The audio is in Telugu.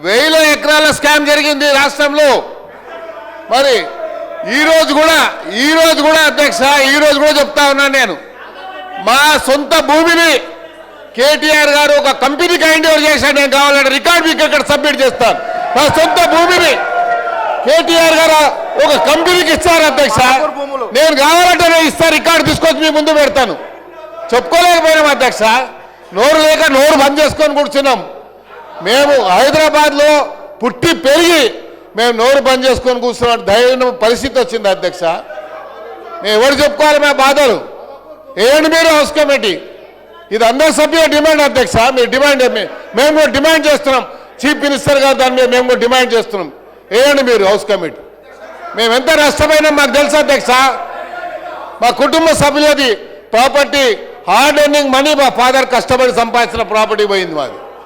వేల ఎకరాల స్కామ్ జరిగింది రాష్ట్రంలో. మరి ఈ రోజు కూడా అధ్యక్ష, ఈ రోజు కూడా చెప్తా ఉన్నాను నేను, మా సొంత భూమిని కేటీఆర్ గారు ఒక కంపెనీకి హ్యాండ్ ఓవర్ చేశాడు. నేను కావాలంటే రికార్డ్ మీకు ఇక్కడ సబ్మిట్ చేస్తాను. మా సొంత భూమిని కేటీఆర్ గారు ఒక కంపెనీకి ఇస్తారు అధ్యక్ష. నేను కావాలంటే నేను ఇస్తాను, రికార్డు తీసుకొచ్చి మీ ముందు పెడతాను. చెప్పుకోలేకపోయినాం అధ్యక్ష, నోరు లేక నోరు బంద్ చేసుకొని కూర్చున్నాం. మేము హైదరాబాద్లో పుట్టి పెరిగి మేము నోరు బంద్ చేసుకొని కూర్చున్నాం ధైర్యం పరిస్థితి వచ్చింది అధ్యక్ష. మేము ఎవరు చెప్పుకోవాలి మా బాధలు? ఏంటి మీరు హౌస్ కమిటీ? ఇది అందరి సభ్యుల డిమాండ్ అధ్యక్ష. మీరు డిమాండ్, మేము కూడా డిమాండ్ చేస్తున్నాం. చీఫ్ మినిస్టర్ గారు దాని మీద మేము కూడా డిమాండ్ చేస్తున్నాం. ఏంటి మీరు హౌస్ కమిటీ? మేము ఎంత నష్టమైనా మాకు తెలుసు అధ్యక్ష. మా కుటుంబ సభ్యులది ప్రాపర్టీ, హార్డ్ ఎర్నింగ్ మనీ, మా ఫాదర్ కష్టపడి సంపాదించిన ప్రాపర్టీ పోయింది మాది.